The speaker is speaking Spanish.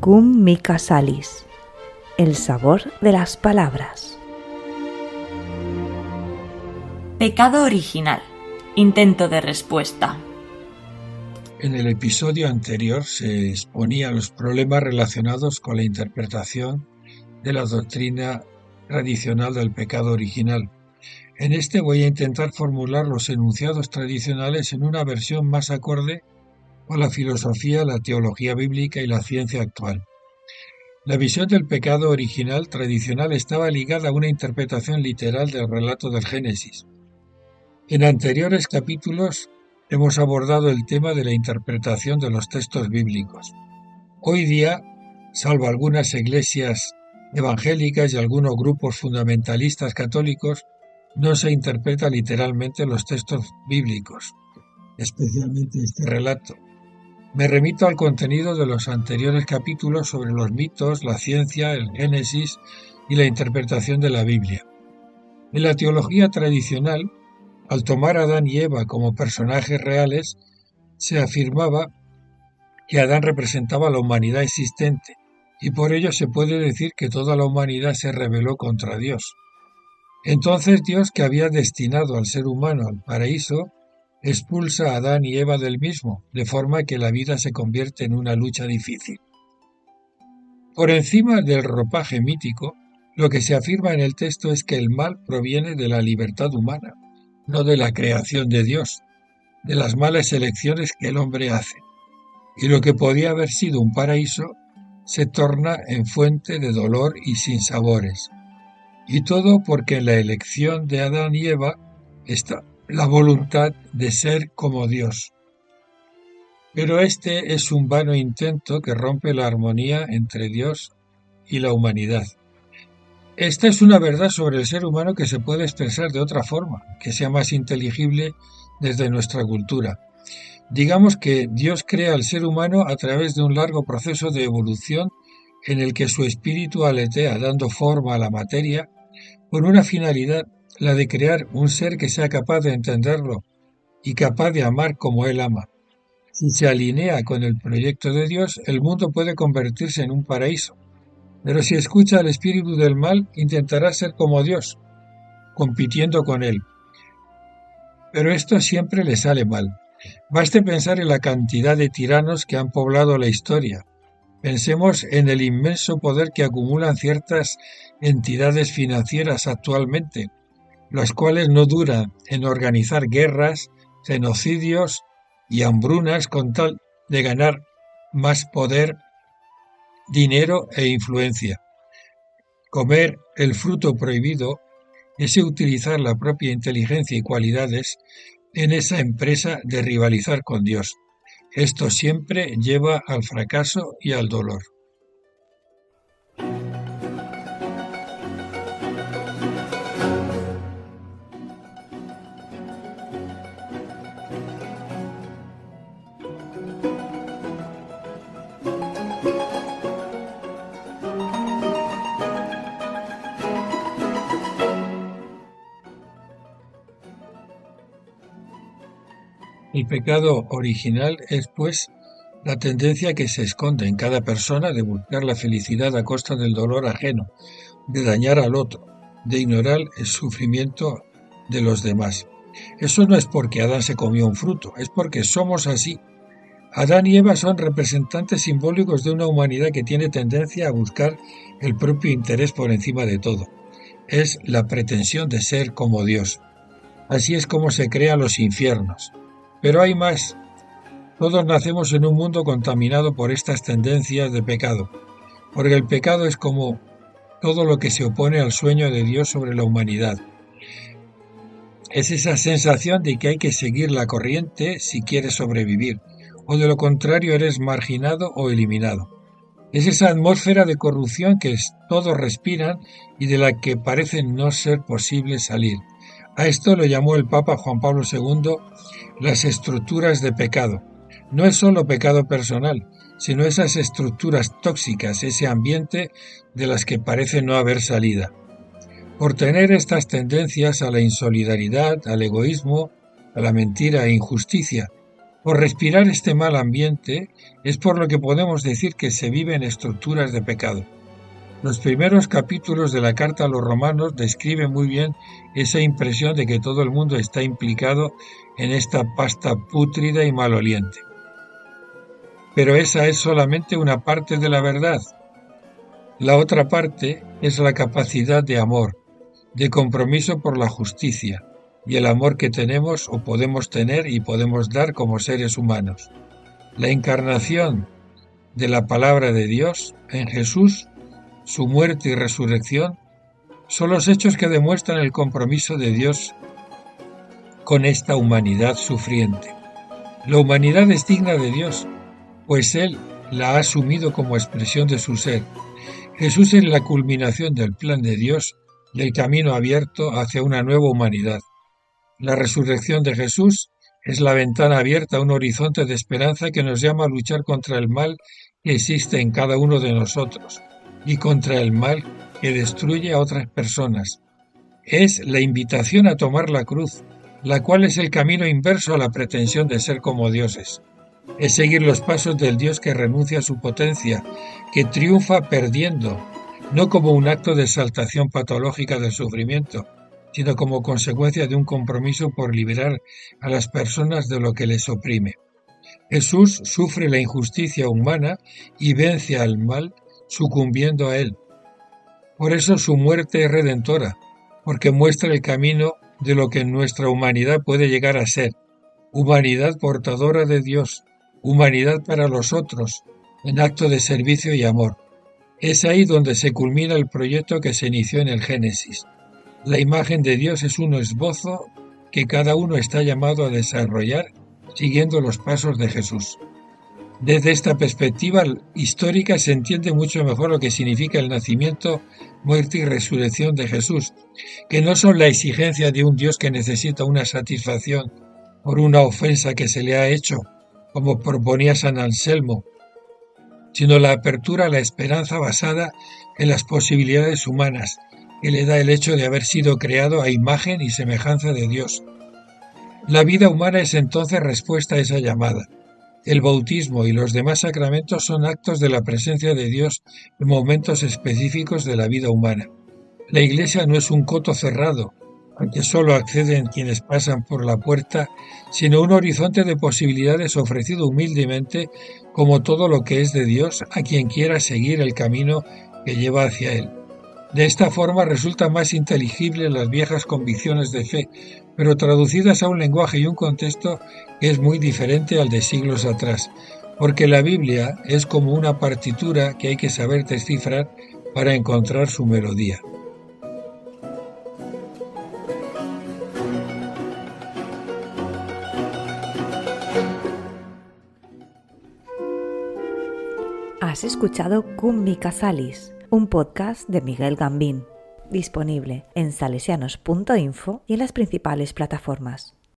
Cum mica salis. El sabor de las palabras. Pecado original. Intento de respuesta. En el episodio anterior se exponía los problemas relacionados con la interpretación de la doctrina tradicional del pecado original. En este voy a intentar formular los enunciados tradicionales en una versión más acorde con la filosofía, la teología bíblica y la ciencia actual. La visión del pecado original tradicional estaba ligada a una interpretación literal del relato del Génesis. En anteriores capítulos hemos abordado el tema de la interpretación de los textos bíblicos. Hoy día, salvo algunas iglesias evangélicas y algunos grupos fundamentalistas católicos, no se interpreta literalmente los textos bíblicos, especialmente este relato. Me remito al contenido de los anteriores capítulos sobre los mitos, la ciencia, el Génesis y la interpretación de la Biblia. En la teología tradicional, al tomar a Adán y Eva como personajes reales, se afirmaba que Adán representaba la humanidad existente, y por ello se puede decir que toda la humanidad se rebeló contra Dios. Entonces Dios, que había destinado al ser humano al paraíso, expulsa a Adán y Eva del mismo, de forma que la vida se convierte en una lucha difícil. Por encima del ropaje mítico, lo que se afirma en el texto es que el mal proviene de la libertad humana, no de la creación de Dios, de las malas elecciones que el hombre hace. Y lo que podía haber sido un paraíso se torna en fuente de dolor y sinsabores. Y todo porque en la elección de Adán y Eva está la voluntad de ser como Dios. Pero este es un vano intento que rompe la armonía entre Dios y la humanidad. Esta es una verdad sobre el ser humano que se puede expresar de otra forma, que sea más inteligible desde nuestra cultura. Digamos que Dios crea al ser humano a través de un largo proceso de evolución en el que su espíritu aletea dando forma a la materia con una finalidad, la de crear un ser que sea capaz de entenderlo y capaz de amar como Él ama. Si se alinea con el proyecto de Dios, el mundo puede convertirse en un paraíso. Pero si escucha al espíritu del mal, intentará ser como Dios, compitiendo con Él. Pero esto siempre le sale mal. Baste pensar en la cantidad de tiranos que han poblado la historia. Pensemos en el inmenso poder que acumulan ciertas entidades financieras actualmente, las cuales no duran en organizar guerras, genocidios y hambrunas con tal de ganar más poder, dinero e influencia. Comer el fruto prohibido es utilizar la propia inteligencia y cualidades en esa empresa de rivalizar con Dios. Esto siempre lleva al fracaso y al dolor. El pecado original es, pues, la tendencia que se esconde en cada persona de buscar la felicidad a costa del dolor ajeno, de dañar al otro, de ignorar el sufrimiento de los demás. Eso no es porque Adán se comió un fruto, es porque somos así. Adán y Eva son representantes simbólicos de una humanidad que tiene tendencia a buscar el propio interés por encima de todo. Es la pretensión de ser como Dios. Así es como se crean los infiernos. Pero hay más. Todos nacemos en un mundo contaminado por estas tendencias de pecado, porque el pecado es como todo lo que se opone al sueño de Dios sobre la humanidad. Es esa sensación de que hay que seguir la corriente si quieres sobrevivir, o de lo contrario eres marginado o eliminado. Es esa atmósfera de corrupción que todos respiran y de la que parece no ser posible salir. A esto lo llamó el Papa Juan Pablo II las estructuras de pecado. No es solo pecado personal, sino esas estructuras tóxicas, ese ambiente de las que parece no haber salida. Por tener estas tendencias a la insolidaridad, al egoísmo, a la mentira e injusticia, Por respirar este mal ambiente es por lo que podemos decir que se vive en estructuras de pecado. Los primeros capítulos de la carta a los romanos describen muy bien esa impresión de que todo el mundo está implicado en esta pasta pútrida y maloliente. Pero esa es solamente una parte de la verdad. La otra parte es la capacidad de amor, de compromiso por la justicia, y el amor que tenemos o podemos tener y podemos dar como seres humanos. La encarnación de la palabra de Dios en Jesús, su muerte y resurrección, son los hechos que demuestran el compromiso de Dios con esta humanidad sufriente. La humanidad es digna de Dios, pues Él la ha asumido como expresión de su ser. Jesús es la culminación del plan de Dios y el camino abierto hacia una nueva humanidad. La resurrección de Jesús es la ventana abierta a un horizonte de esperanza que nos llama a luchar contra el mal que existe en cada uno de nosotros y contra el mal que destruye a otras personas. Es la invitación a tomar la cruz, la cual es el camino inverso a la pretensión de ser como dioses. Es seguir los pasos del Dios que renuncia a su potencia, que triunfa perdiendo, no como un acto de exaltación patológica del sufrimiento, sino como consecuencia de un compromiso por liberar a las personas de lo que les oprime. Jesús sufre la injusticia humana y vence al mal sucumbiendo a él. Por eso su muerte es redentora, porque muestra el camino de lo que nuestra humanidad puede llegar a ser, humanidad portadora de Dios, humanidad para los otros, en acto de servicio y amor. Es ahí donde se culmina el proyecto que se inició en el Génesis. La imagen de Dios es un esbozo que cada uno está llamado a desarrollar siguiendo los pasos de Jesús. Desde esta perspectiva histórica se entiende mucho mejor lo que significa el nacimiento, muerte y resurrección de Jesús, que no son la exigencia de un Dios que necesita una satisfacción por una ofensa que se le ha hecho, como proponía San Anselmo, sino la apertura a la esperanza basada en las posibilidades humanas, que le da el hecho de haber sido creado a imagen y semejanza de Dios. La vida humana es entonces respuesta a esa llamada. El bautismo y los demás sacramentos son actos de la presencia de Dios en momentos específicos de la vida humana. La Iglesia no es un coto cerrado, al que solo acceden quienes pasan por la puerta, sino un horizonte de posibilidades ofrecido humildemente como todo lo que es de Dios a quien quiera seguir el camino que lleva hacia Él. De esta forma resultan más inteligibles las viejas convicciones de fe, pero traducidas a un lenguaje y un contexto que es muy diferente al de siglos atrás, porque la Biblia es como una partitura que hay que saber descifrar para encontrar su melodía. Has escuchado Cum Mica Salis, un podcast de Miguel Gambín, disponible en salesianos.info y en las principales plataformas.